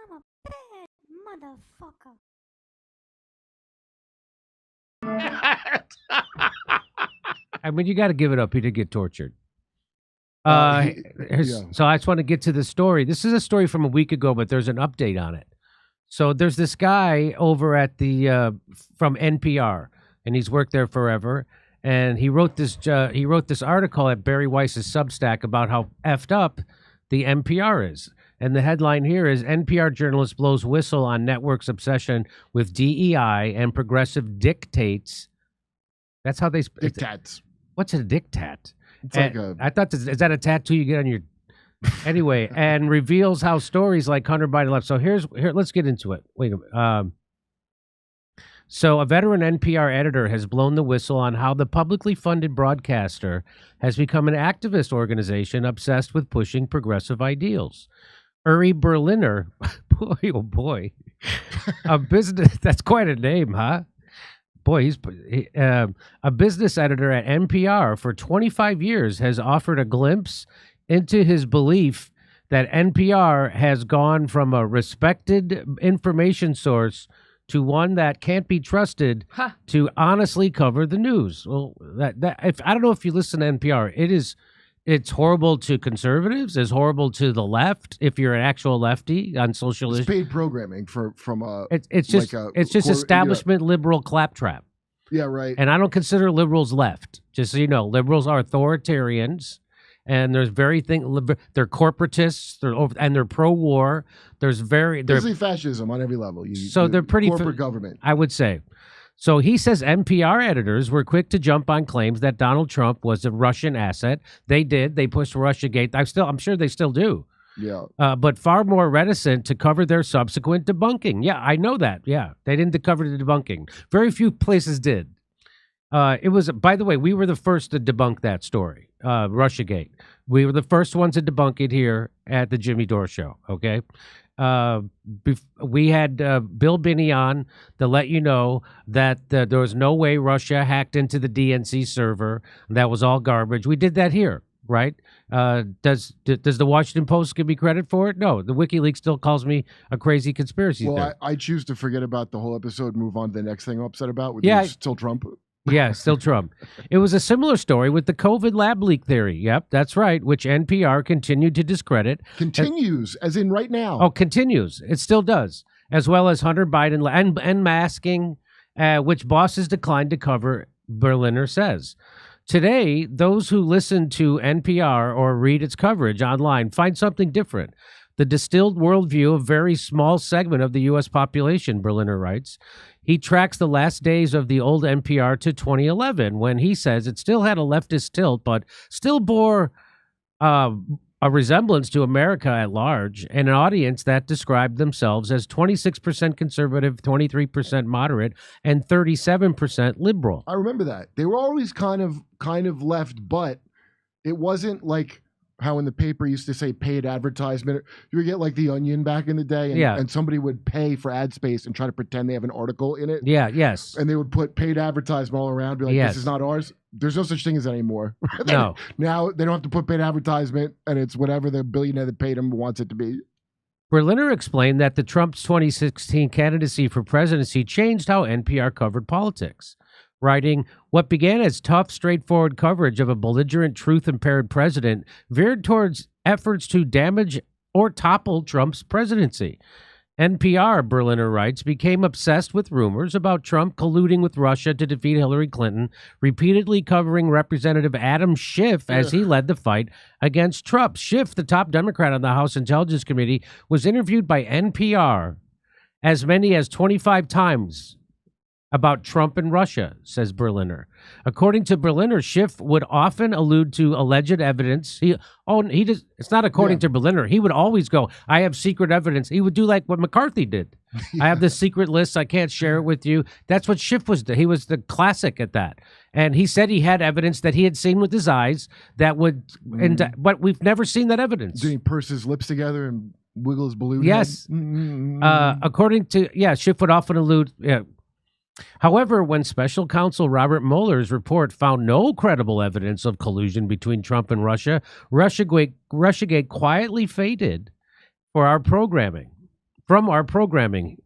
I'm a bad motherfucker. I mean, you got to give it up. He did get tortured. So I just want to get to the story. This is a story from a week ago, but there's an update on it. So there's this guy over at the from NPR, and he's worked there forever. And he wrote this article at Barry Weiss's Substack about how effed up the NPR is. And the headline here is NPR journalist blows whistle on network's obsession with DEI and progressive dictates. That's how they dictats. What's a dictat? It's like I thought is that a tattoo you get on your anyway? And reveals how stories like Hunter Biden left. So here. Let's get into it. Wait a minute. So a veteran NPR editor has blown the whistle on how the publicly funded broadcaster has become an activist organization obsessed with pushing progressive ideals. Uri Berliner, boy, oh boy, a business, that's quite a name, huh? Boy, he's a business editor at NPR for 25 years has offered a glimpse into his belief that NPR has gone from a respected information source to one that can't be trusted to honestly cover the news. Well, if I don't know if you listen to NPR, it's horrible to conservatives. It's horrible to the left. If you're an actual lefty on social issues, it's paid programming from a. It's just establishment liberal claptrap. Yeah, right. And I don't consider liberals left. Just so you know, liberals are authoritarians. And there's they're corporatists, they're pro-war. There's basically fascism on every level. They're pretty corporate government, I would say. So he says NPR editors were quick to jump on claims that Donald Trump was a Russian asset. They did. They pushed Russiagate. I'm sure they still do. Yeah. But far more reticent to cover their subsequent debunking. Yeah, I know that. Yeah, they didn't cover the debunking. Very few places did. It was, by the way, we were the first to debunk that story, Russiagate. We were the first ones to debunk it here at the Jimmy Dore Show, okay? We had Bill Binney on to let you know that there was no way Russia hacked into the DNC server. That was all garbage. We did that here, right? Does the Washington Post give me credit for it? No, the WikiLeaks still calls me a crazy conspiracy theorist. Well, I choose to forget about the whole episode, move on to the next thing I'm upset about, which is still Trump. Yeah, still Trump. It was a similar story with the COVID lab leak theory. Yep, that's right, which NPR continued to discredit. Continues, as in right now. Oh, continues. It still does. As well as Hunter Biden and masking, which bosses declined to cover, Berliner says. Today, those who listen to NPR or read its coverage online find something different. The distilled worldview of a very small segment of the U.S. population, Berliner writes. He tracks the last days of the old NPR to 2011, when he says it still had a leftist tilt, but still bore a resemblance to America at large, and an audience that described themselves as 26% conservative, 23% moderate, and 37% liberal. I remember that. They were always kind of left, but it wasn't like how in the paper used to say paid advertisement. You would get like The Onion back in the day, and somebody would pay for ad space and try to pretend they have an article in it. Yeah, yes. And they would put paid advertisement all around, be like, this is not ours. There's no such thing as that anymore. No. Now they don't have to put paid advertisement, and it's whatever the billionaire that paid them wants it to be. Berliner explained that the Trump's 2016 candidacy for presidency changed how NPR covered politics. Writing, what began as tough, straightforward coverage of a belligerent, truth-impaired president veered towards efforts to damage or topple Trump's presidency. NPR, Berliner writes, became obsessed with rumors about Trump colluding with Russia to defeat Hillary Clinton, repeatedly covering Representative Adam Schiff as he led the fight against Trump. Schiff, the top Democrat on the House Intelligence Committee, was interviewed by NPR as many as 25 times about Trump and Russia, says Berliner. According to Berliner, Schiff would often allude to alleged evidence. It's not according to Berliner. He would always go, I have secret evidence. He would do like what McCarthy did. I have this secret list. I can't share it with you. That's what Schiff was. He was the classic at that. And he said he had evidence that he had seen with his eyes that would, but we've never seen that evidence. Did he purse his lips together and wiggle his balloon? Yes. According to, Schiff would often allude, However, when special counsel Robert Mueller's report found no credible evidence of collusion between Trump and Russia, Russiagate quietly faded for our programming. from our programming.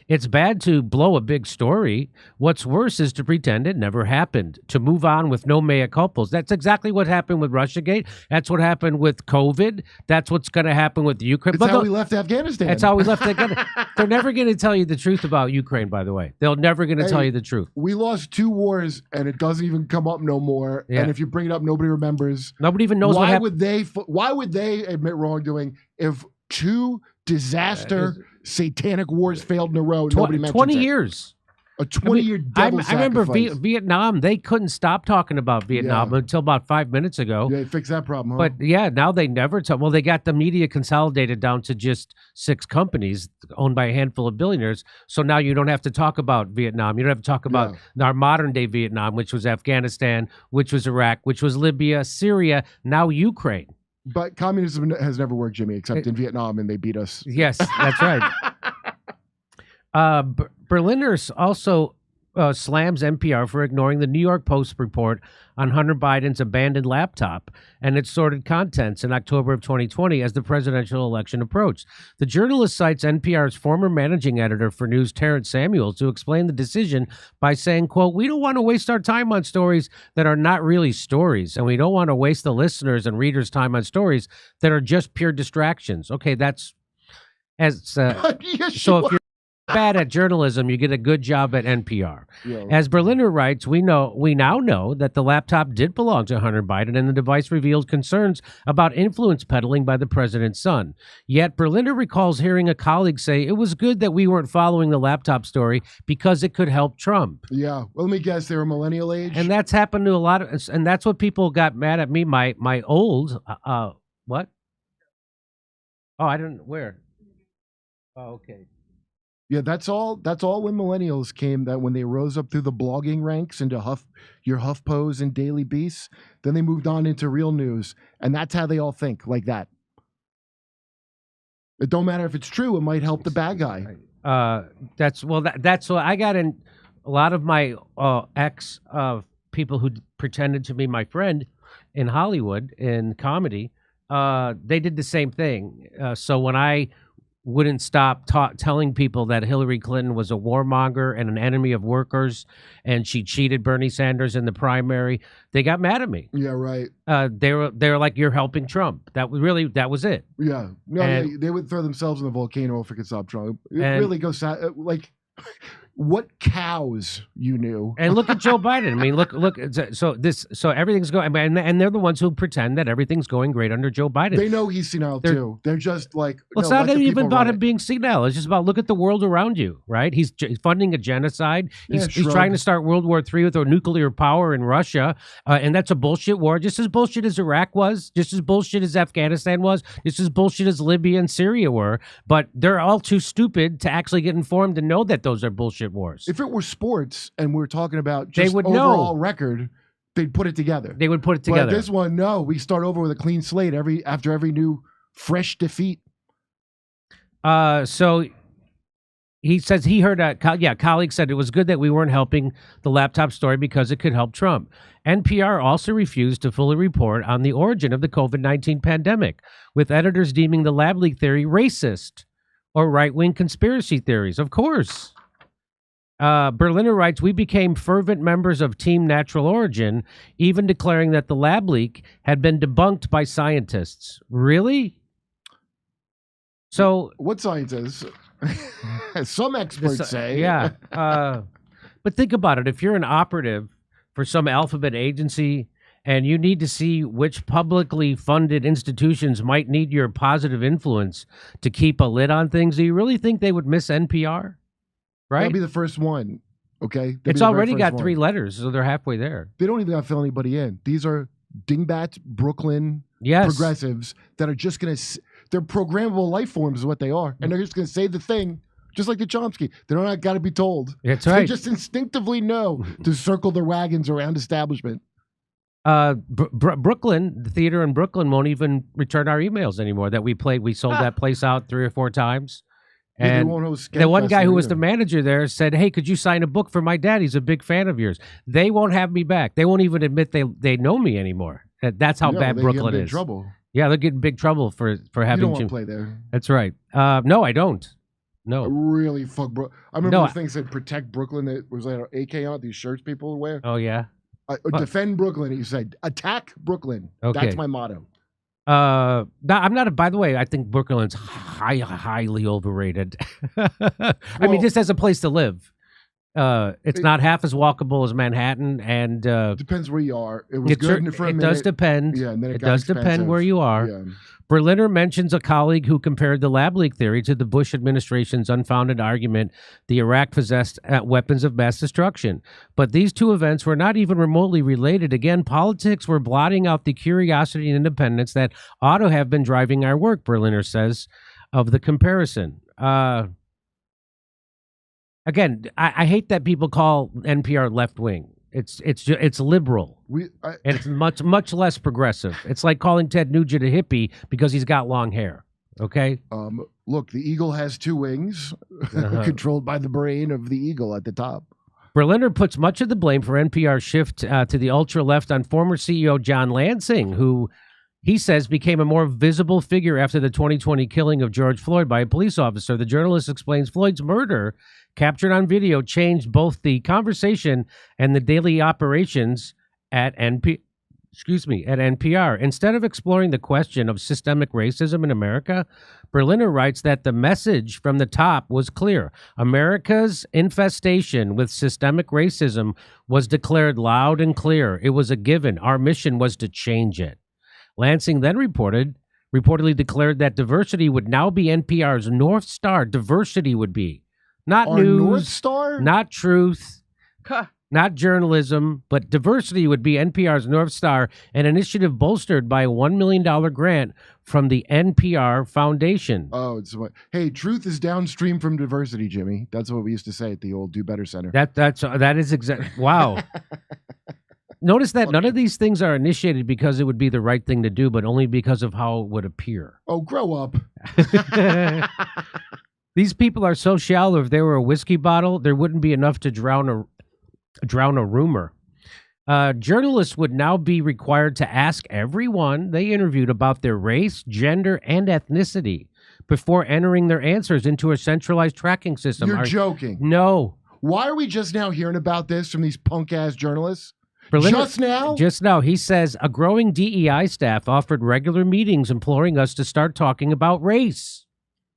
It's bad to blow a big story. What's worse is to pretend it never happened, to move on with no mea culpas. That's exactly what happened with Russiagate. That's what happened with COVID. That's what's going to happen with Ukraine. That's how we left Afghanistan. That's how we left Afghanistan. They're never going to tell you the truth about Ukraine, by the way. They're never going to tell you the truth. We lost 2 wars, and it doesn't even come up no more. Yeah. And if you bring it up, nobody remembers. Nobody even knows what happened. Why would they admit wrongdoing if 2 disaster satanic wars failed in a row? Nobody mentions 20 years. A 20-year devil I remember Vietnam. They couldn't stop talking about Vietnam until about 5 minutes ago. Yeah, they fixed that problem, huh? But yeah, now they never talk. Well, they got the media consolidated down to just 6 companies owned by a handful of billionaires. So now you don't have to talk about Vietnam. You don't have to talk about our modern day Vietnam, which was Afghanistan, which was Iraq, which was Libya, Syria, now Ukraine. But communism has never worked, Jimmy, except in Vietnam, and they beat us. Yes, that's right. Berliner also slams NPR for ignoring the New York Post report on Hunter Biden's abandoned laptop and its sordid contents in October of 2020 as the presidential election approached. The journalist cites NPR's former managing editor for news, Terrence Samuels, to explain the decision by saying, quote, "We don't want to waste our time on stories that are not really stories, and we don't want to waste the listeners' and readers' time on stories that are just pure distractions." Okay, that's as so if you're bad at journalism, you get a good job at NPR. Yeah. As Berliner writes, we now know that the laptop did belong to Hunter Biden, and the device revealed concerns about influence peddling by the president's son. Yet Berliner recalls hearing a colleague say it was good that we weren't following the laptop story because it could help Trump. Yeah. Well, let me guess, they were millennial age. And that's happened to a lot of, and that's what people got mad at me. My old what? Oh, I didn't where? Oh, okay. Yeah, that's all when millennials came, that when they rose up through the blogging ranks into your HuffPos and Daily Beasts, then they moved on into real news. And that's how they all think, like that. It don't matter if it's true, it might help the bad guy. That's what I got in a lot of my ex people who pretended to be my friend in Hollywood in comedy. They did the same thing. So when I wouldn't stop telling people that Hillary Clinton was a warmonger and an enemy of workers, and she cheated Bernie Sanders in the primary, they got mad at me. Yeah, right. They were like, "You're helping Trump." That was it. Yeah, no, they would throw themselves in the volcano if it could stop Trump. It really goes like. What cows you knew? And look at Joe Biden. I mean, look. So everything's going, and they're the ones who pretend that everything's going great under Joe Biden. They know he's senile too. They're just like, well, it's not even about him being senile. It's just about look at the world around you, right? He's funding a genocide. He's trying to start World War III with a nuclear power in Russia, and that's a bullshit war. Just as bullshit as Iraq was, just as bullshit as Afghanistan was, just as bullshit as Libya and Syria were. But they're all too stupid to actually get informed and know that those are bullshit wars. If it were sports and we're talking about just overall record, they'd put it together. They would put it together. But this one, no, we start over with a clean slate after every new fresh defeat. So he says he heard colleagues said it was good that we weren't helping the laptop story because it could help Trump. NPR also refused to fully report on the origin of the COVID-19 pandemic, with editors deeming the lab leak theory racist or right-wing conspiracy theories. Of course. Berliner writes, we became fervent members of Team Natural Origin, even declaring that the lab leak had been debunked by scientists. Really? So, what scientists? Some experts say. Yeah. But think about it. If you're an operative for some alphabet agency and you need to see which publicly funded institutions might need your positive influence to keep a lid on things, do you really think they would miss NPR? Right? That'll be the first one, okay? It's already got 3 letters, so they're halfway there. They don't even have to fill anybody in. These are dingbat Brooklyn progressives that are just going to... They're programmable life forms is what they are. And they're just going to say the thing, just like the Chomsky. They don't got to be told. That's right. They just instinctively know to circle their wagons around establishment. Brooklyn, the theater in Brooklyn won't even return our emails anymore that we played. We sold that place out 3 or 4 times. And the one guy who was the manager there said, hey, could you sign a book for my dad? He's a big fan of yours. They won't have me back. They won't even admit they know me anymore. That's how bad Brooklyn is. Trouble. Yeah, they're getting big trouble for having. You don't want to play there. That's right. No, I don't. No. Really fuck I remember those things that protect Brooklyn that was like an AK on it, these shirts people wear. Oh, yeah? Defend Brooklyn. You said attack Brooklyn. Okay. That's my motto. I'm not. By the way, I think Brooklyn's highly overrated. I mean, just as a place to live. It's not half as walkable as Manhattan, and depends where you are. It was good for a minute. Does depend. Yeah, and then it does depend where you are. Yeah. Berliner mentions a colleague who compared the lab leak theory to the Bush administration's unfounded argument the Iraq possessed weapons of mass destruction. But these two events were not even remotely related. Again, politics were blotting out the curiosity and independence that ought to have been driving our work, Berliner says of the comparison. Again, I hate that people call NPR left wing. It's liberal, and it's much less progressive. It's like calling Ted Nugent a hippie because he's got long hair. Okay. Look, the eagle has two wings, controlled by the brain of the eagle at the top. Berliner puts much of the blame for NPR's shift to the ultra left on former CEO John Lansing, who he says became a more visible figure after the 2020 killing of George Floyd by a police officer. The journalist explains Floyd's murder, captured on video, changed both the conversation and the daily operations at NPR. Instead of exploring the question of systemic racism in America, Berliner writes that the message from the top was clear. America's infestation with systemic racism was declared loud and clear. It was a given. Our mission was to change it. Lansing then reportedly declared that diversity would now be NPR's North Star. Diversity would be. Not our news, North Star? Not truth, not journalism, but diversity would be NPR's North Star, an initiative bolstered by a $1 million grant from the NPR Foundation. Oh, hey, truth is downstream from diversity, Jimmy. That's what we used to say at the old Do Better Center. That is exactly wow. Notice that none of these things are initiated because it would be the right thing to do, but only because of how it would appear. Oh, grow up. These people are so shallow. If they were a whiskey bottle, there wouldn't be enough to drown a rumor. Journalists would now be required to ask everyone they interviewed about their race, gender, and ethnicity before entering their answers into a centralized tracking system. You're joking. No. Why are we just now hearing about this from these punk-ass journalists? Just now, he says a growing DEI staff offered regular meetings imploring us to start talking about race.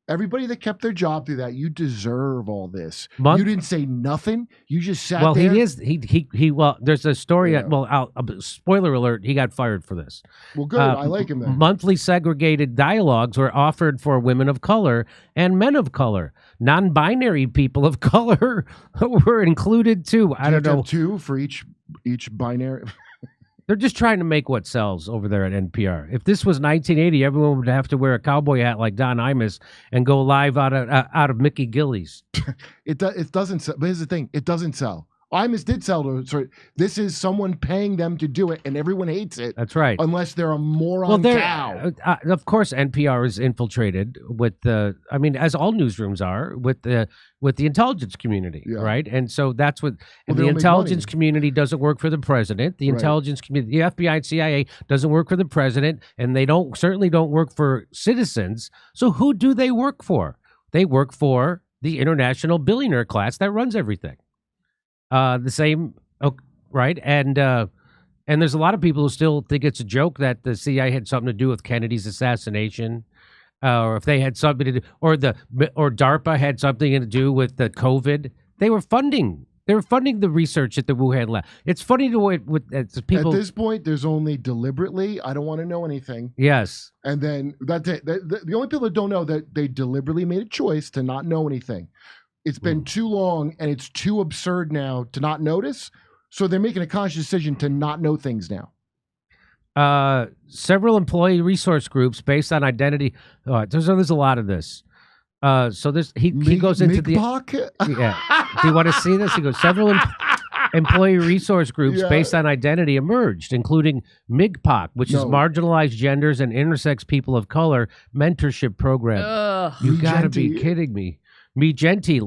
Everybody that kept their job through that, you deserve all this. You didn't say nothing. You just sat there. Well, there's a story. Yeah. Spoiler alert, he got fired for this. Well, good. I like him then. Monthly segregated dialogues were offered for women of color and men of color. Non-binary people of color were included too. I don't know. Two for each binary. They're just trying to make what sells over there at NPR. If this was 1980, everyone would have to wear a cowboy hat like Don Imus and go live out of Mickey Gillies. It doesn't sell. But here's the thing. It doesn't sell. Imus did sell to. Sorry, this is someone paying them to do it, and everyone hates it. That's right. Unless they're a moron cow. Of course, NPR is infiltrated with as all newsrooms are, with the intelligence community, right? And so that's what the intelligence community doesn't work for the president. The intelligence community, the FBI and CIA doesn't work for the president, and they certainly don't work for citizens. So who do they work for? They work for the international billionaire class that runs everything. The same, right? And there's a lot of people who still think it's a joke that the CIA had something to do with Kennedy's assassination, or if they had something to do, or DARPA had something to do with the COVID. They were funding the research at the Wuhan lab. It's funny to people. At this point, there's only deliberately. I don't want to know anything. Yes, and then that's it. The only people that don't know that they deliberately made a choice to not know anything. It's been too long, and it's too absurd now to not notice. So they're making a conscious decision to not know things now. Several employee resource groups based on identity. There's a lot of this. So he goes into the. Yeah. Do you want to see this? He goes, several employee resource groups based on identity emerged, including MIGPOC, which is marginalized genders and intersex people of color mentorship program. You got to be kidding me. Megenti,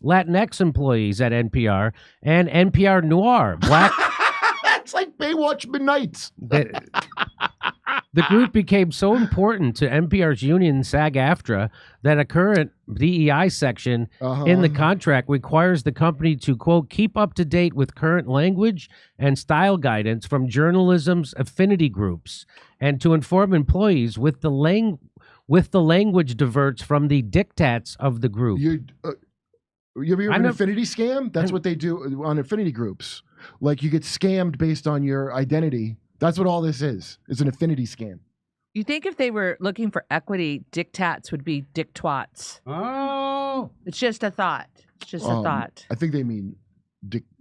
Latinx employees at NPR, and NPR Noir, black. That's like Baywatch Midnights. The group became so important to NPR's union SAG-AFTRA that a current DEI section in the contract requires the company to, quote, keep up to date with current language and style guidance from journalism's affinity groups and to inform employees with the language diverts from the diktats of the group. You ever hear of an affinity scam? That's what they do on affinity groups. Like you get scammed based on your identity. That's what all this is. It's an affinity scam. You think if they were looking for equity, diktats would be dictwats. Oh. It's just a thought. It's just a thought. I think they mean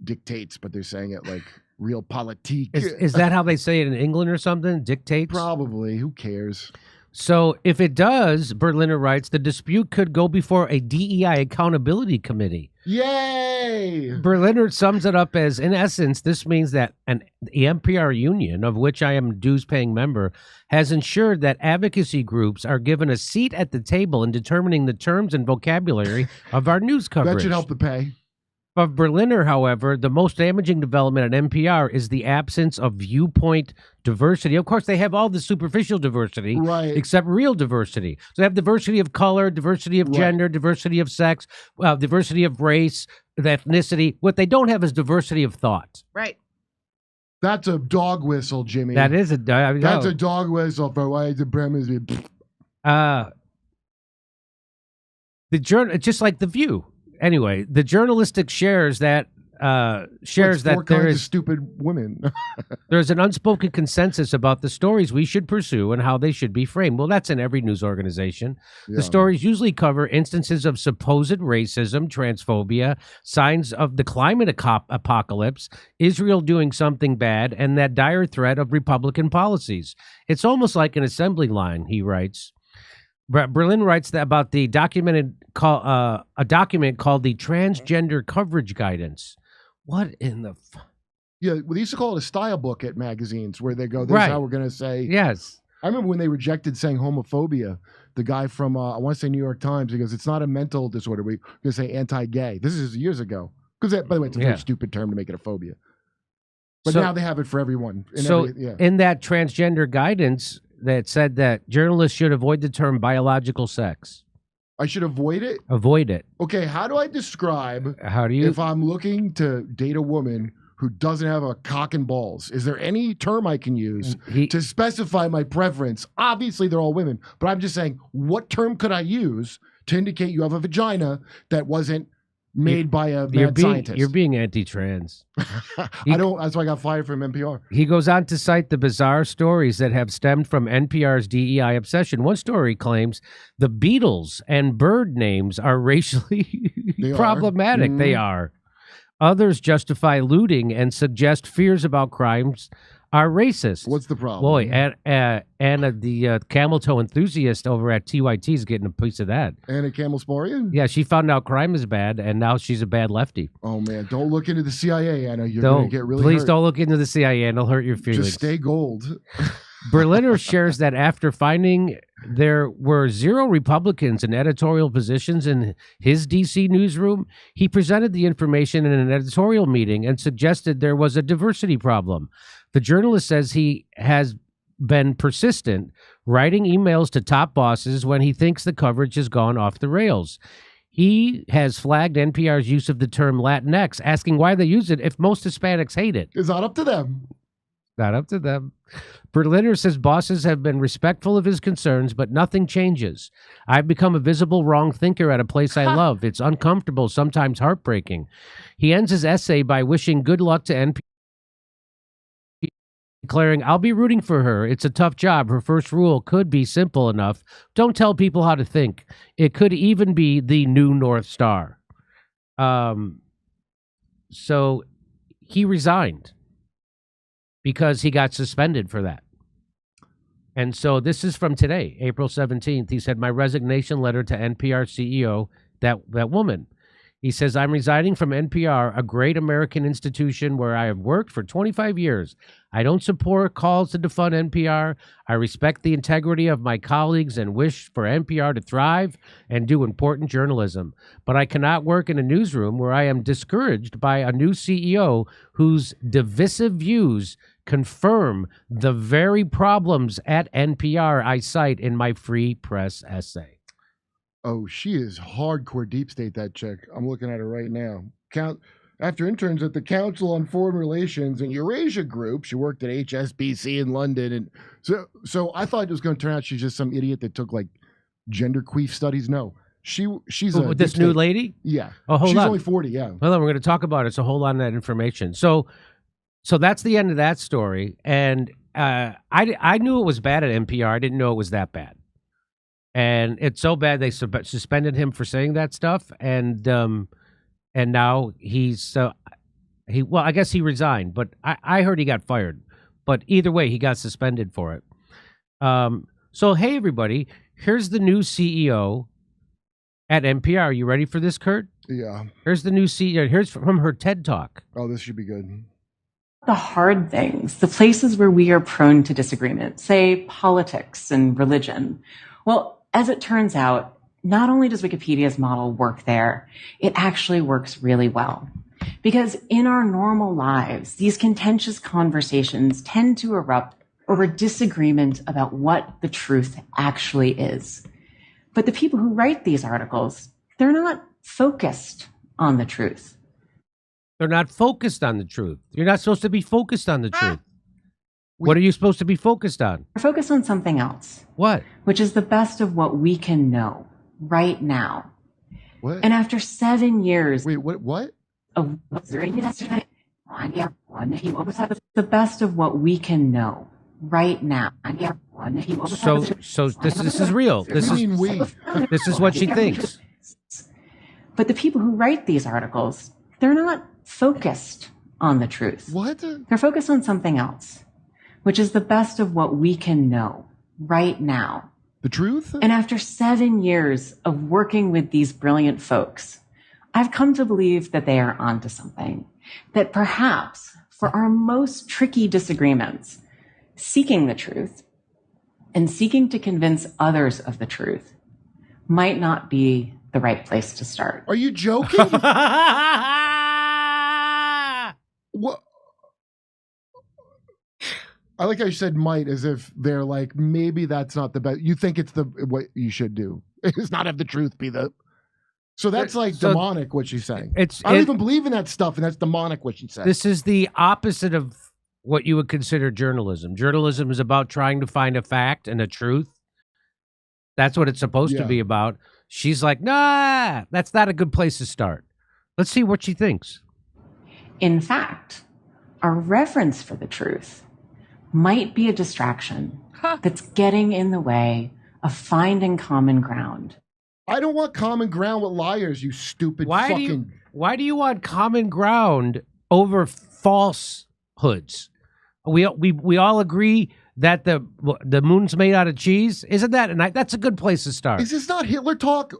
dictates, but they're saying it like real politique. Is that how they say it in England or something? Dictates? Probably. Who cares? So if it does, Berliner writes, the dispute could go before a DEI accountability committee. Yay! Berliner sums it up as, in essence, this means that the NPR union, of which I am a dues-paying member, has ensured that advocacy groups are given a seat at the table in determining the terms and vocabulary of our news coverage. That should help the pay. Of Berliner, however, the most damaging development at NPR is the absence of viewpoint diversity. Of course, they have all the superficial diversity, right, except real diversity. So they have diversity of color, diversity of gender, diversity of sex, diversity of race, ethnicity. What they don't have is diversity of thought. Right. That's a dog whistle, Jimmy. That is that's a dog whistle for white supremacy. The journal, just like The View. Anyway, the journalistic shares that there is stupid women. There's an unspoken consensus about the stories we should pursue and how they should be framed. Well, that's in every news organization. Yeah. The stories usually cover instances of supposed racism, transphobia, signs of the climate apocalypse, Israel doing something bad, and that dire threat of Republican policies. It's almost like an assembly line, he writes. Berlin writes that about the document called the Transgender Coverage Guidance. What in the? Yeah, well, they used to call it a style book at magazines where they go, "This is how we're going to say." Yes, I remember when they rejected saying homophobia. The guy from I want to say New York Times, he goes, "It's not a mental disorder. We're going to say anti-gay." This is years ago. Because by the way, it's a very stupid term to make it a phobia. But now they have it for everyone. In that transgender guidance, that said that journalists should avoid the term biological sex. I should avoid it? Avoid it. Okay, how do I describe if I'm looking to date a woman who doesn't have a cock and balls? Is there any term I can use to specify my preference? Obviously, they're all women, but I'm just saying, what term could I use to indicate you have a vagina that wasn't made by a mad scientist? You're being anti-trans. That's why I got fired from NPR. He goes on to cite the bizarre stories that have stemmed from NPR's DEI obsession. One story claims the Beatles and bird names are racially problematic. Mm-hmm. They are. Others justify looting and suggest fears about crimes are racist. What's the problem? Boy, Anna, the camel toe enthusiast over at TYT is getting a piece of that. Anna Camelsporian? Yeah, she found out crime is bad, and now she's a bad lefty. Oh, man. Don't look into the CIA, Anna. You're going to get really Please hurt. Don't look into the CIA, and it'll hurt your feelings. Just stay gold. Berliner shares that after finding there were 0 Republicans in editorial positions in his D.C. newsroom, he presented the information in an editorial meeting and suggested there was a diversity problem. The journalist says he has been persistent, writing emails to top bosses when he thinks the coverage has gone off the rails. He has flagged NPR's use of the term Latinx, asking why they use it if most Hispanics hate it. It's not up to them. Not up to them. Berliner says bosses have been respectful of his concerns, but nothing changes. I've become a visible wrong thinker at a place I love. It's uncomfortable, sometimes heartbreaking. He ends his essay by wishing good luck to NPR, declaring, I'll be rooting for her. It's a tough job. Her first rule could be simple enough. Don't tell people how to think. It could even be the new North Star. So he resigned because he got suspended for that. And so this is from today, April 17th. He said, my resignation letter to NPR CEO, that woman. He says, I'm resigning from NPR, a great American institution where I have worked for 25 years. I don't support calls to defund NPR. I respect the integrity of my colleagues and wish for NPR to thrive and do important journalism. But I cannot work in a newsroom where I am discouraged by a new CEO whose divisive views confirm the very problems at NPR I cite in my free press essay. Oh, she is hardcore deep state, that chick. I'm looking at her right now. After interns at the Council on Foreign Relations and Eurasia Group, she worked at HSBC in London. And so I thought it was going to turn out she's just some idiot that took like genderqueef studies. No, she's with this new lady. Yeah. Oh, hold on. She's only 40. Yeah. Well, then we're going to talk about it. So hold on to that information. So that's the end of that story. And I knew it was bad at NPR. I didn't know it was that bad. And it's so bad they suspended him for saying that stuff. And now I guess he resigned, but I heard he got fired. But either way, he got suspended for it. So, hey, everybody, here's the new CEO at NPR. You ready for this, Kurt? Yeah. Here's the new CEO. Here's from her TED Talk. Oh, this should be good. The hard things, the places where we are prone to disagreement, say politics and religion. Well, as it turns out, not only does Wikipedia's model work there, it actually works really well. Because in our normal lives, these contentious conversations tend to erupt over disagreement about what the truth actually is. But the people who write these articles, they're not focused on the truth. They're not focused on the truth. You're not supposed to be focused on the truth. What are you supposed to be focused on? We're focused on something else. What? Which is the best of what we can know right now. What? And after 7 years... Wait, what? Of the best of what we can know right now. So this is real. This is what she thinks. But the people who write these articles, they're not focused on the truth. What? They're focused on something else, which is the best of what we can know right now. The truth? And after 7 years of working with these brilliant folks, I've come to believe that they are onto something. That perhaps for our most tricky disagreements, seeking the truth and seeking to convince others of the truth might not be the right place to start. Are you joking? What? I like how you said might, as if they're like, maybe that's not the best. You think it's what you should do. It's not have the truth be the. So that's like demonic what she's saying. I don't even believe in that stuff, and that's demonic what she said. This is the opposite of what you would consider journalism. Journalism is about trying to find a fact and a truth. That's what it's supposed to be about. She's like, nah, that's not a good place to start. Let's see what she thinks. In fact, our reverence for the truth might be a distraction that's getting in the way of finding common ground. I don't want common ground with liars, you stupid fucking... Why do you want common ground over falsehoods? We all agree that the moon's made out of cheese, isn't that? And that's a good place to start. Is this not Hitler talk?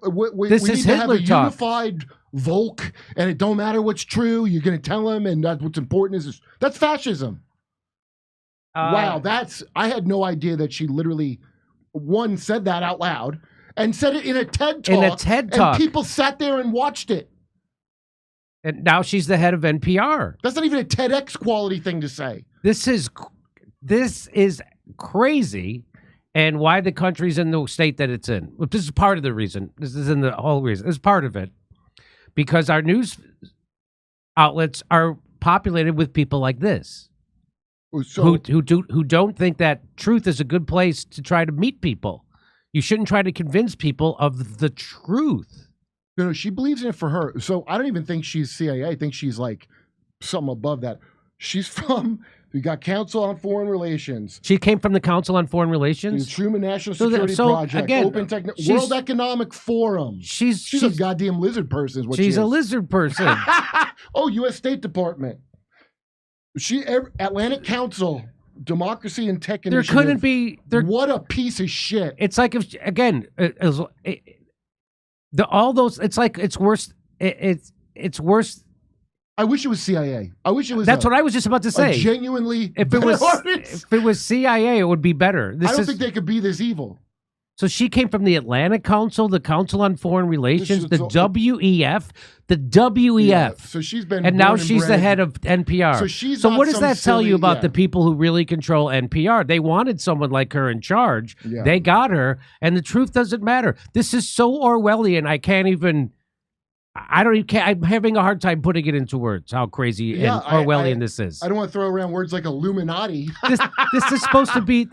This is Hitler have a talk. Unified Volk, and it don't matter what's true. You're going to tell him, and that's what's important is that's fascism. Wow, I had no idea that she literally said that out loud and said it in a TED talk. And people sat there and watched it. And now she's the head of NPR. That's not even a TEDx quality thing to say. This is crazy, and why the country's in the state that it's in. Well, this is part of the reason. This isn't the whole reason. It's part of it. Because our news outlets are populated with people like this. Who don't think that truth is a good place to try to meet people. You shouldn't try to convince people of the truth. No, she believes in it for her. So I don't even think she's CIA. I think she's like something above that. She's from, we got Council on Foreign Relations. She came from the Council on Foreign Relations? The Truman National Security Project. Again, Open World Economic Forum. She's a goddamn lizard person is what she is. She's a lizard person. Oh, U.S. State Department. Atlantic Council, Democracy and Tech Initiative. There couldn't be. What a piece of shit. It's like, if again, all those. It's like it's worse. It's worse. I wish it was CIA. I wish it was. That's what I was just about to say. Genuinely, if it was CIA, it would be better. I don't think they could be this evil. So she came from the Atlantic Council, the Council on Foreign Relations, the WEF, the WEF. Yeah, so she's been, and now she's the head of NPR. So what does that tell you about the people who really control NPR? They wanted someone like her in charge. Yeah. They got her, and the truth doesn't matter. This is so Orwellian. I can't even. I'm having a hard time putting it into words how crazy and Orwellian this is. I don't want to throw around words like Illuminati. This is supposed to be.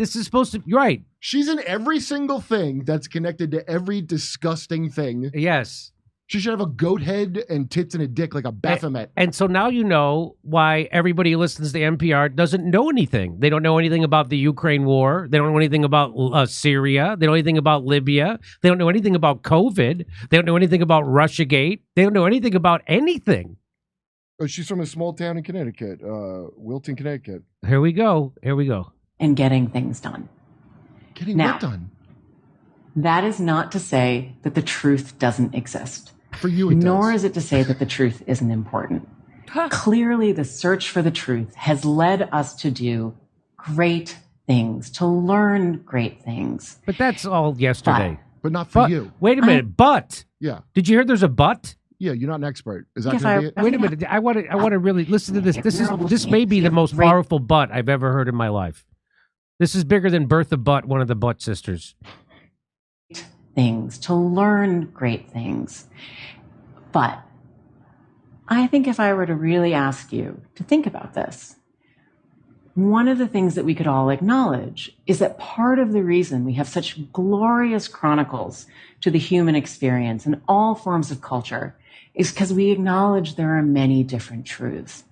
You're right. She's in every single thing that's connected to every disgusting thing. Yes. She should have a goat head and tits and a dick like a Baphomet. And so now you know why everybody who listens to NPR doesn't know anything. They don't know anything about the Ukraine war. They don't know anything about Syria. They don't know anything about Libya. They don't know anything about COVID. They don't know anything about Russiagate. They don't know anything about anything. Oh, she's from a small town in Connecticut, Wilton, Connecticut. Here we go. And getting things done. Getting what done? That is not to say that the truth doesn't exist. For you, it does. Nor is it to say that the truth isn't important. Clearly, the search for the truth has led us to do great things, to learn great things. But that's all yesterday. But not for you. Wait a minute. Yeah. Did you hear there's a but? Yeah, you're not an expert. Is that going to be it? Wait a minute. I want to really listen to this. This may be the most powerful but I've ever heard in my life. This is bigger than Bertha Butt, one of the Butt sisters. Things, to learn great things. But I think if I were to really ask you to think about this, one of the things that we could all acknowledge is that part of the reason we have such glorious chronicles to the human experience in all forms of culture is because we acknowledge there are many different truths.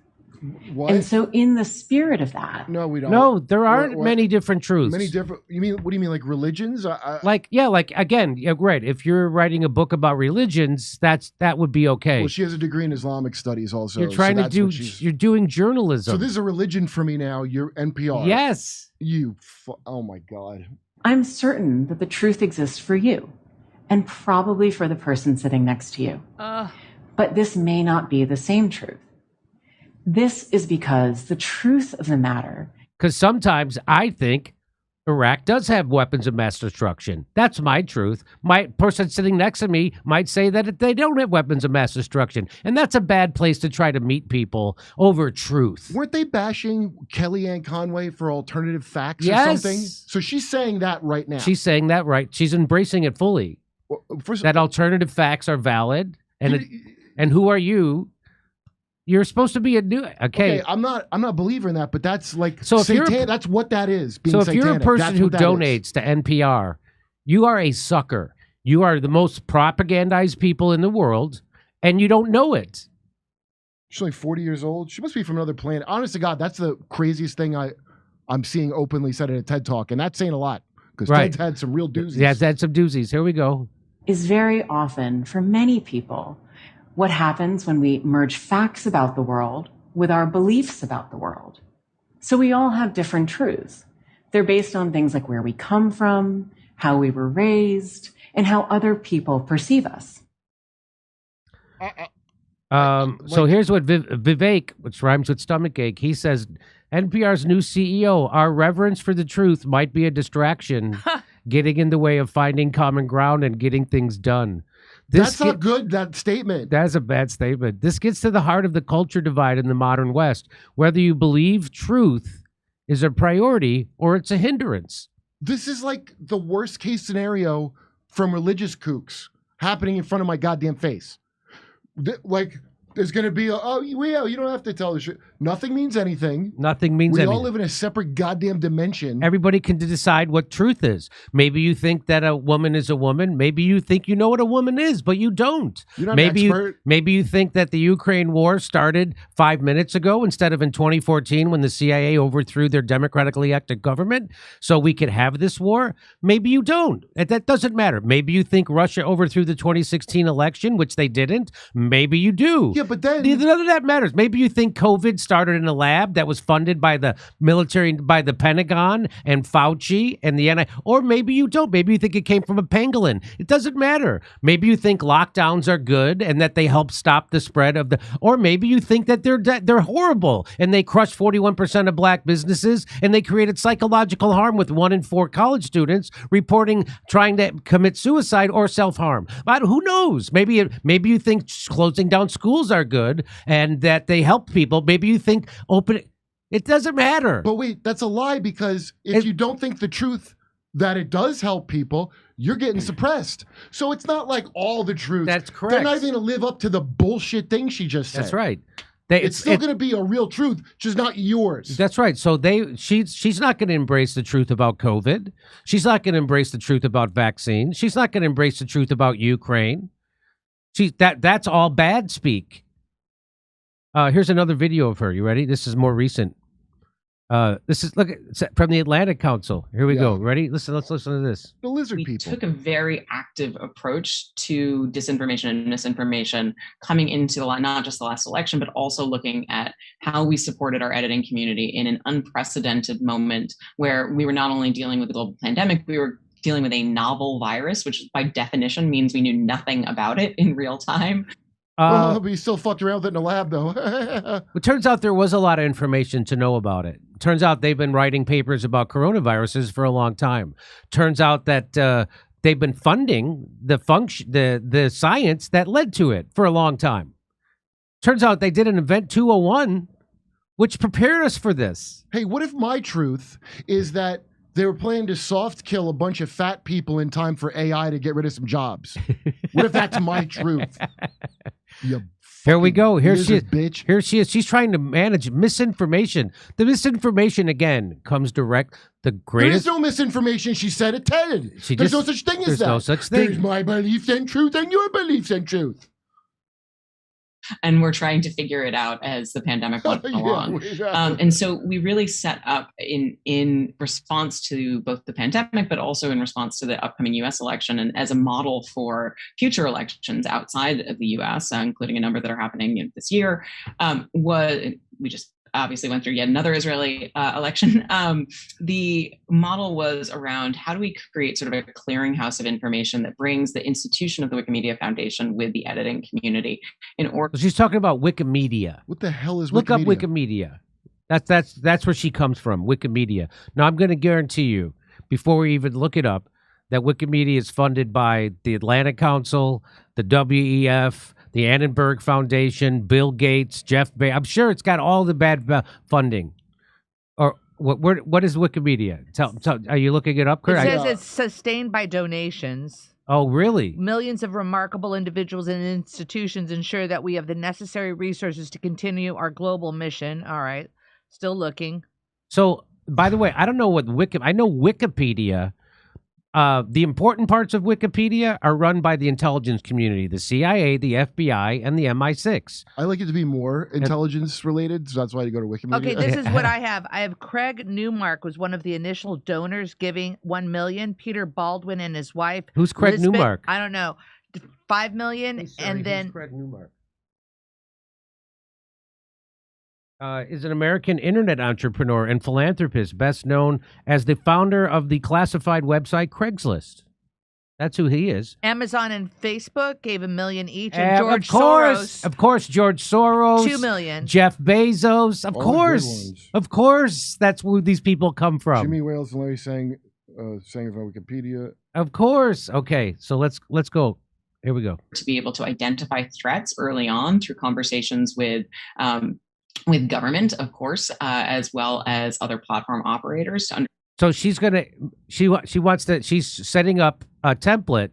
What? And so in the spirit of that. No, we don't. No, there aren't many different truths. Many different. You mean, what do you mean, like religions? Again, right. If you're writing a book about religions, that would be okay. Well, she has a degree in Islamic studies also. You're trying you're doing journalism. So this is a religion for me now. You're NPR. Yes. Oh my God. I'm certain that the truth exists for you and probably for the person sitting next to you. But this may not be the same truth. This is because the truth of the matter. Because sometimes I think Iraq does have weapons of mass destruction. That's my truth. My person sitting next to me might say that they don't have weapons of mass destruction. And that's a bad place to try to meet people over truth. Weren't they bashing Kellyanne Conway for alternative facts or something? So she's saying that right now. She's saying that right. She's embracing it fully. Well, that alternative facts are valid. And who are you? You're supposed to be a new okay. I'm not a believer in that, but that's like so that's what that is. Being so if satanic. you're a person who donates to NPR, you are a sucker. You are the most propagandized people in the world, and you don't know it. She's like 40 years old. She must be from another planet. Honest to God, that's the craziest thing I'm seeing openly said in a TED Talk, and that's saying a lot because Ted's had some real doozies. Yeah, it's had some doozies. Here we go. Is very often for many people what happens when we merge facts about the world with our beliefs about the world. So we all have different truths. They're based on things like where we come from, how we were raised, and how other people perceive us. So here's what Vivek, which rhymes with stomachache, he says, NPR's new CEO, our reverence for the truth might be a distraction, getting in the way of finding common ground and getting things done. That's not good, that statement. That's a bad statement. This gets to the heart of the culture divide in the modern West. Whether you believe truth is a priority or it's a hindrance. This is like the worst case scenario from religious kooks happening in front of my goddamn face. There's going to be you don't have to tell the shit. Nothing means anything. Nothing means anything. We all live in a separate goddamn dimension. Everybody can decide what truth is. Maybe you think that a woman is a woman. Maybe you think you know what a woman is, but you don't. You're not an expert. Maybe you think that the Ukraine war started 5 minutes ago instead of in 2014 when the CIA overthrew their democratically elected government so we could have this war. Maybe you don't. That doesn't matter. Maybe you think Russia overthrew the 2016 election, which they didn't. Maybe you do. Yeah, but then none of that matters. Maybe you think COVID started in a lab that was funded by the military, by the Pentagon and Fauci and the or maybe you don't. Maybe you think it came from a pangolin. It doesn't matter. Maybe you think lockdowns are good and that they help stop the spread of or maybe you think that they're horrible and they crushed 41% of black businesses and they created psychological harm with 1 in 4 college students reporting trying to commit suicide or self-harm. But who knows? Maybe you think closing down schools are good and that they help people. Maybe you think it doesn't matter. But wait, that's a lie, because if you don't think the truth that it does help people, you're getting suppressed. So it's not like all the truth. That's correct. They're not even going to live up to the bullshit thing she just said. That's right. It's still going to be a real truth, just not yours. That's right. So she's not going to embrace the truth about COVID. She's not going to embrace the truth about vaccines. She's not going to embrace the truth about Ukraine. That's all bad speak. Here's another video of her. You ready? This is more recent. This is from the Atlantic Council. Here we go. Ready? Let's listen to this. The lizard we people took a very active approach to disinformation and misinformation coming into not just the last election, but also looking at how we supported our editing community in an unprecedented moment where we were not only dealing with the global pandemic, we were dealing with a novel virus, which by definition means we knew nothing about it in real time. But you still fucked around with it in the lab, though. It turns out there was a lot of information to know about it. Turns out they've been writing papers about coronaviruses for a long time. Turns out that they've been funding the science that led to it for a long time. Turns out they did an Event 201, which prepared us for this. Hey, what if my truth is that they were planning to soft kill a bunch of fat people in time for AI to get rid of some jobs? What if that's my truth? Here we go. Here she is. Bitch. Here she is. She's trying to manage misinformation. The misinformation, again, comes direct. The greatest. There is no misinformation. She said it, Ted. There's no such thing as that. There's no such thing. There's my beliefs and truth and your beliefs and truth. And we're trying to figure it out as the pandemic went along. And so we really set up in response to both the pandemic, but also in response to the upcoming U.S. election, and as a model for future elections outside of the U.S., including a number that are happening this year, we just obviously went through yet another Israeli election. The model was around how do we create sort of a clearinghouse of information that brings the institution of the Wikimedia Foundation with the editing community in order. She's talking about Wikimedia. What the hell is Wikimedia? Look up Wikimedia. That's where she comes from, Wikimedia. Now, I'm going to guarantee you, before we even look it up, that Wikimedia is funded by the Atlantic Council, the WEF, the Annenberg Foundation, Bill Gates, Jeff Bezos. I'm sure it's got all the bad funding. Or what is Wikimedia? Tell, are you looking it up, Kurt? It says it's sustained by donations. Oh, really? Millions of remarkable individuals and institutions ensure that we have the necessary resources to continue our global mission. All right. Still looking. So, by the way, I don't know what I know Wikipedia. The important parts of Wikipedia are run by the intelligence community, the CIA, the FBI, and the MI6. I like it to be more intelligence related, so that's why you go to Wikimedia. Okay, this is what I have. I have Craig Newmark was one of the initial donors giving $1 million. Peter Baldwin and his wife. Who's Craig Elizabeth, Newmark? I don't know. $5 million, and then who's Craig Newmark? Is an American internet entrepreneur and philanthropist, best known as the founder of the classified website Craigslist. That's who he is. Amazon and Facebook gave $1 million each, and George Soros. Of course, George Soros. $2 million. Jeff Bezos. Of course, that's where these people come from. Jimmy Wales and Larry saying from Wikipedia. Of course. Okay, so let's go. Here we go. To be able to identify threats early on through conversations with government, of course, as well as other platform operators. So she's setting up a template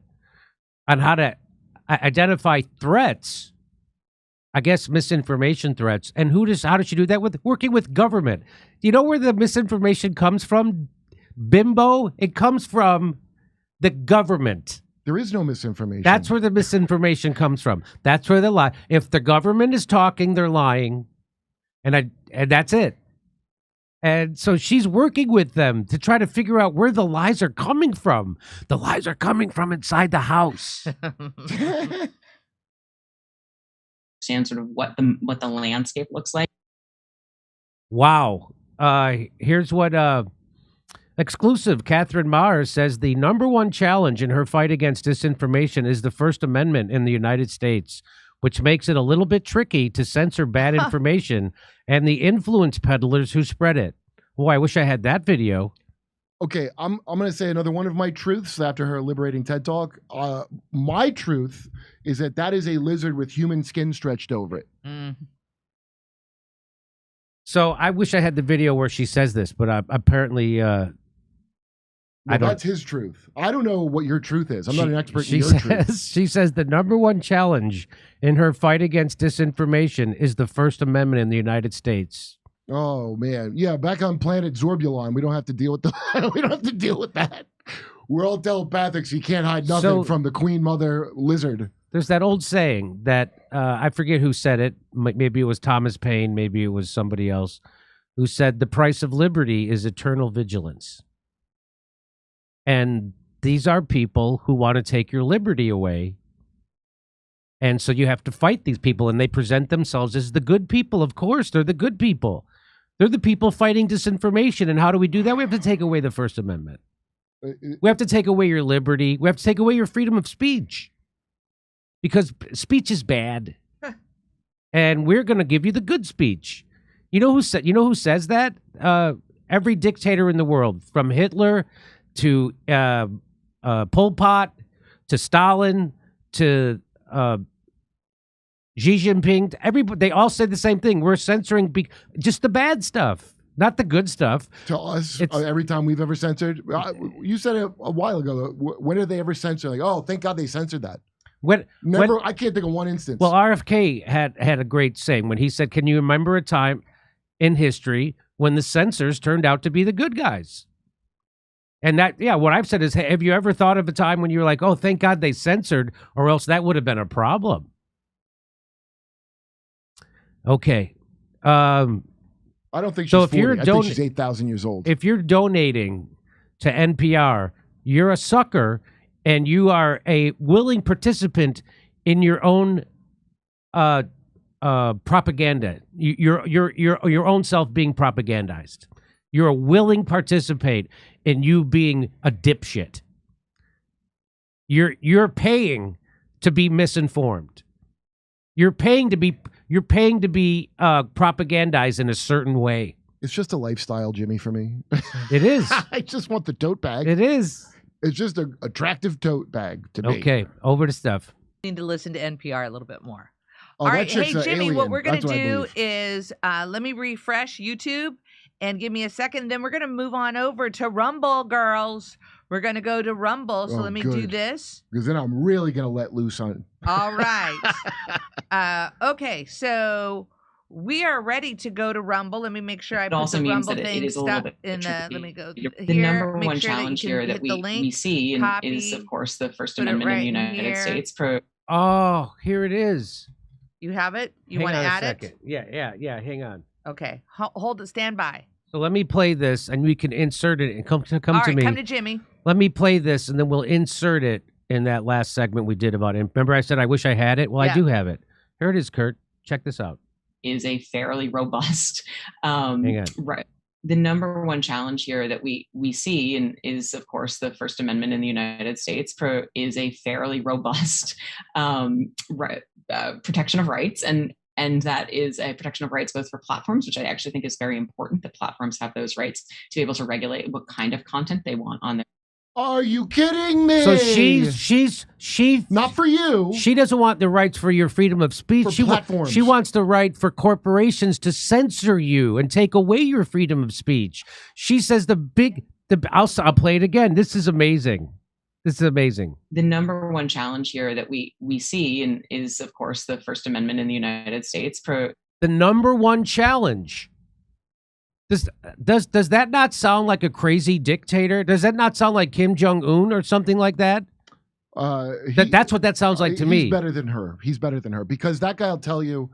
on how to identify threats, I guess misinformation threats. And how does she do that? With working with government. You know where the misinformation comes from, Bimbo? It comes from the government. There is no misinformation. That's where the misinformation comes from. That's where the lie. If the government is talking, they're lying. And that's it. And so she's working with them to try to figure out where the lies are coming from. The lies are coming from inside the house. understand sort of what the landscape looks like. Wow. Here's what exclusive Catherine Maher says: the number one challenge in her fight against disinformation is the First Amendment in the United States, which makes it a little bit tricky to censor bad information and the influence peddlers who spread it. Boy, I wish I had that video. Okay, I'm going to say another one of my truths after her liberating TED Talk. My truth is that is a lizard with human skin stretched over it. So I wish I had the video where she says this, but apparently that's his truth. I don't know what your truth is. I'm not an expert in your truth. She says the number one challenge in her fight against disinformation is the First Amendment in the United States. Oh man, yeah. Back on planet Zorbulon, we don't have to deal with we don't have to deal with that. We're all telepathic, so you can't hide nothing from the Queen Mother lizard. There's that old saying that I forget who said it. Maybe it was Thomas Paine. Maybe it was somebody else who said the price of liberty is eternal vigilance. And these are people who want to take your liberty away. And so you have to fight these people, and they present themselves as the good people. Of course, they're the good people. They're the people fighting disinformation. And how do we do that? We have to take away the First Amendment. We have to take away your liberty. We have to take away your freedom of speech. Because speech is bad. And we're going to give you the good speech. You know who says that? Every dictator in the world, from Hitler to Pol Pot to Stalin to Xi Jinping, everybody, they all said the same thing. We're censoring just the bad stuff, not the good stuff. To us, every time we've ever censored, you said it a while ago. When did they ever censor? Like, oh, thank God they censored that. Never. I can't think of one instance. Well, RFK had a great saying when he said, "Can you remember a time in history when the censors turned out to be the good guys?" And what I've said is, hey, have you ever thought of a time when you were like, oh, thank God they censored, or else that would have been a problem? Okay. I don't think she's so. If 40. you're I think she's 8,000 years old. If you're donating to NPR, you're a sucker, and you are a willing participant in your own propaganda. Your own self being propagandized. You're a willing participate in you being a dipshit. You're paying to be misinformed. You're paying to be propagandized in a certain way. It's just a lifestyle, Jimmy, for me. It is. I just want the tote bag. It is. It's just an attractive tote bag to me. Okay, over to stuff. Need to listen to NPR a little bit more. Oh, all right, hey Jimmy, alien. What we're gonna do is let me refresh YouTube and give me a second. Then we're gonna move on over to Rumble, girls. We're gonna go to Rumble. So let me do this. Because then I'm really gonna let loose on. All right. Okay, so we are ready to go to Rumble. Let me make sure I put the Rumble thing stuff in the. Let me go here. The number one challenge here that we see is, of course, the First Amendment in the United States. Oh, here it is. You have it? You want to add it? Yeah. Hang on. Okay. Hold it. Stand by. So let me play this, and we can insert it and come to me. Come to Jimmy. Let me play this, and then we'll insert it in that last segment we did about it. Remember I said I wish I had it? Well, yeah. I do have it. Here it is, Kurt. Check this out. Is a fairly robust hang on. Right. The number one challenge here that we see and is, of course, the First Amendment in the United States is a fairly robust protection of rights. And that is a protection of rights both for platforms, which I actually think is very important, that platforms have those rights to be able to regulate what kind of content they want on there. Are you kidding me? So she not for you. She doesn't want the rights for your freedom of speech. For platforms. She wants the right for corporations to censor you and take away your freedom of speech. She says I'll play it again. This is amazing. This is amazing. The number one challenge here that we see and is, of course, the First Amendment in the United States. The number one challenge. Does that not sound like a crazy dictator? Does that not sound like Kim Jong-un or something like that? That's what that sounds like to me. He's better than her. He's better than her because that guy will tell you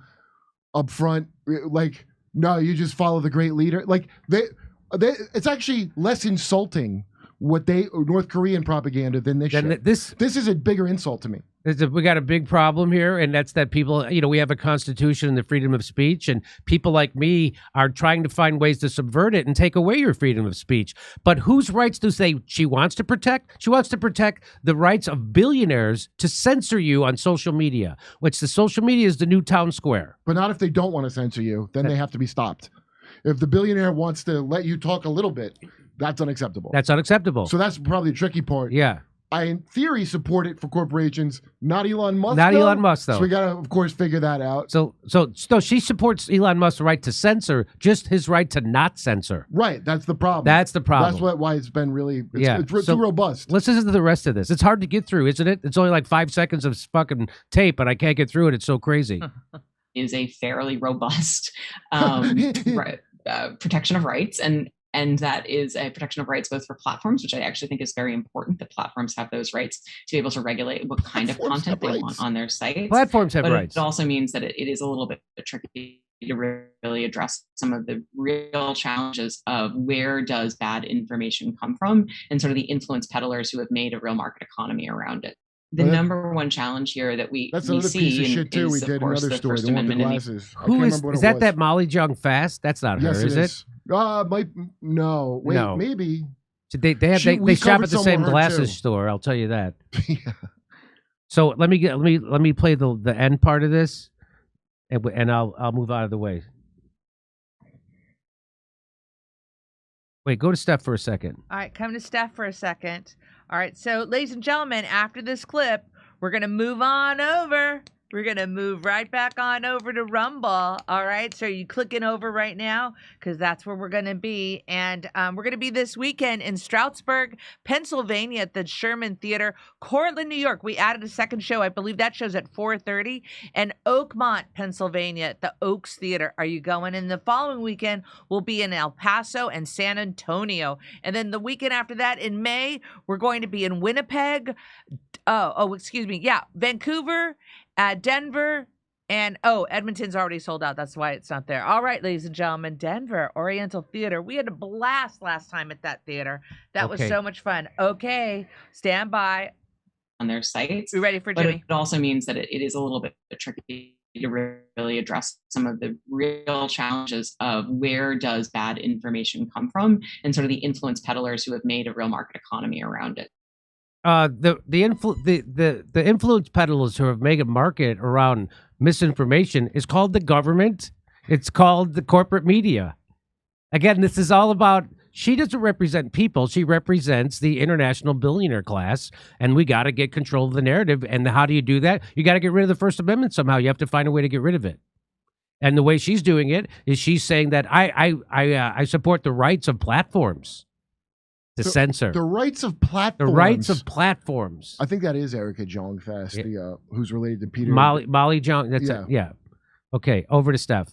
up front, like, no, you just follow the great leader. Like it's actually less insulting North Korean propaganda than this shit. This is a bigger insult to me. We got a big problem here, and that's that people, we have a constitution and the freedom of speech, and people like me are trying to find ways to subvert it and take away your freedom of speech. But whose rights does she wants to protect? She wants to protect the rights of billionaires to censor you on social media, which the social media is the new town square. But not if they don't want to censor you, then they have to be stopped. If the billionaire wants to let you talk a little bit, that's unacceptable. That's unacceptable. So that's probably the tricky part. Yeah. I, in theory, support it for corporations, not Elon Musk. Not Elon Musk, though. So we got to, of course, figure that out. So she supports Elon Musk's right to censor, just his right to not censor. Right. That's the problem. That's the problem. That's why it's been really, it's too robust. Let's listen to the rest of this. It's hard to get through, isn't it? It's only like 5 seconds of fucking tape, and I can't get through it. It's so crazy. Is a fairly robust protection of rights, and that is a protection of rights both for platforms, which I actually think is very important, that platforms have those rights to be able to regulate what kind of content they want on their sites. Platforms have rights. It also means that it is a little bit tricky to really address some of the real challenges of where does bad information come from, and sort of the influence peddlers who have made a real market economy around it. The number one challenge here that we see piece of shit too. is, we did of course, another the story. First The one with the Amendment. glasses. Who is that Molly Jung Fast? That's not her, is it? No. Wait, No. maybe. They shop at the same glasses store. I'll tell you that. Yeah. So let me play the end part of this, and I'll move out of the way. Wait, go to Steph for a second. All right, come to Steph for a second. All right, so ladies and gentlemen, after this clip, we're going to move on over. We're going to move right back on over to Rumble. All right, so are you clicking over right now? Because that's where we're going to be. And we're going to be this weekend in Stroudsburg, Pennsylvania at the Sherman Theater, Cortland, New York. We added a second show. I believe that show's at 4:30. And Oakmont, Pennsylvania at the Oaks Theater. Are you going? And the following weekend, we'll be in El Paso and San Antonio. And then the weekend after that, in May, we're going to be in Winnipeg. Vancouver, Denver, and Edmonton's already sold out. That's why it's not there. All right, ladies and gentlemen, Denver Oriental Theater. We had a blast last time at that theater. That was so much fun. Okay, stand by. On their sites. We ready for Jimmy? But it also means that it is a little bit tricky to really address some of the real challenges of where does bad information come from, and sort of the influence peddlers who have made a real market economy around it. The influence peddlers who have made a market around misinformation is called the government. It's called the corporate media. Again, this is all about, she doesn't represent people. She represents the international billionaire class, and we got to get control of the narrative. And how do you do that? You got to get rid of the First Amendment somehow. You have to find a way to get rid of it. And the way she's doing it is she's saying that I support the rights of platforms. To censor. The rights of platforms. The rights of platforms. I think that is Erica Jong Fast, who's related to Peter. Molly Jong. That's yeah. Okay, over to Steph.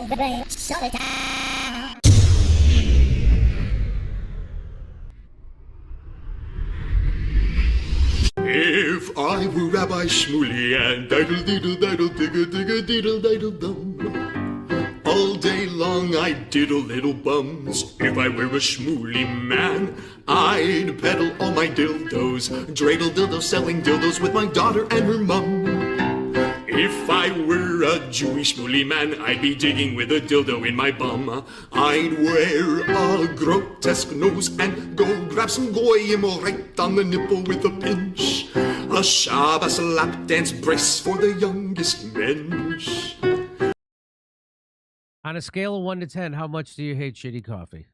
If I were Rabbi Shmuley and diddle diddle diddle digga digga diddle diddle dum, all day long I'd diddle little bums. If I were a Shmuley man, I'd peddle all my dildos, dreidel dildos, selling dildos with my daughter and her mum. If I were a Jewish Shmuley man, I'd be digging with a dildo in my bum. I'd wear a grotesque nose and go grab some goyim right on the nipple with a pinch. A Shabbos lap dance brace for the youngest mensch. On a scale of 1 to 10, how much do you hate shitty coffee?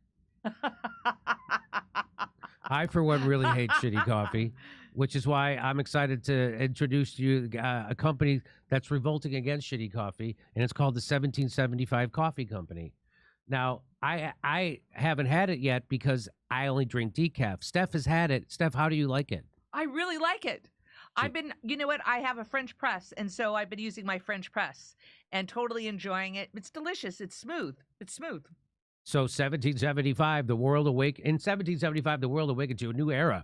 I, for one, really hate shitty coffee, which is why I'm excited to introduce to you a company that's revolting against shitty coffee, and it's called the 1775 Coffee Company. Now, I haven't had it yet because I only drink decaf. Steph has had it. Steph, how do you like it? I really like it. You know what? I have a French press, and so I've been using my French press and totally enjoying it. It's delicious. It's smooth. It's smooth. So 1775, the world awakened to a new era.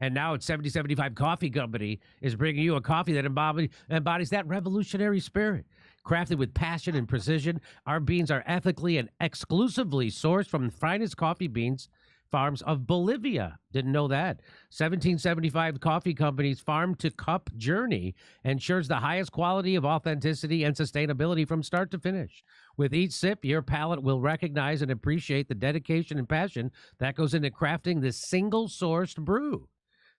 And now it's 1775 Coffee Company is bringing you a coffee that embodies that revolutionary spirit. Crafted with passion and precision, our beans are ethically and exclusively sourced from the finest coffee beans farms of Bolivia. Didn't know that. 1775 Coffee Company's farm-to-cup journey ensures the highest quality of authenticity and sustainability from start to finish. With each sip, your palate will recognize and appreciate the dedication and passion that goes into crafting this single-sourced brew.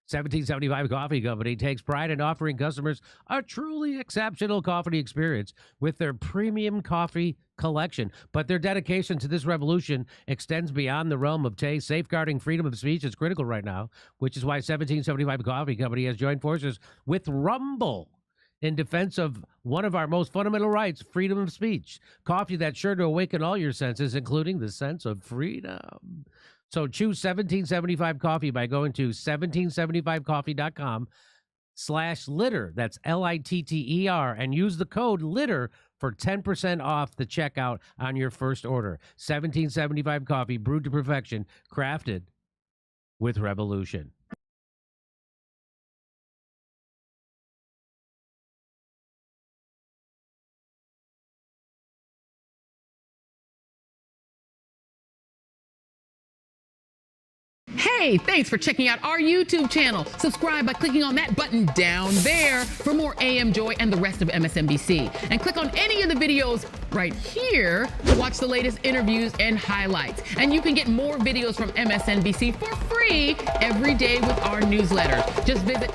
1775 Coffee Company takes pride in offering customers a truly exceptional coffee experience with their premium coffee collection. But their dedication to this revolution extends beyond the realm of taste. Safeguarding freedom of speech is critical right now, which is why 1775 Coffee Company has joined forces with Rumble in defense of one of our most fundamental rights, freedom of speech. Coffee that's sure to awaken all your senses, including the sense of freedom. So choose 1775 Coffee by going to 1775coffee.com/litter. That's LITTER, and use the code LITTER for 10% off the checkout on your first order. 1775 Coffee, brewed to perfection, crafted with revolution. Hey, thanks for checking out our YouTube channel. Subscribe by clicking on that button down there for more AM Joy and the rest of MSNBC. And click on any of the videos right here to watch the latest interviews and highlights. And you can get more videos from MSNBC for free every day with our newsletter. Just visit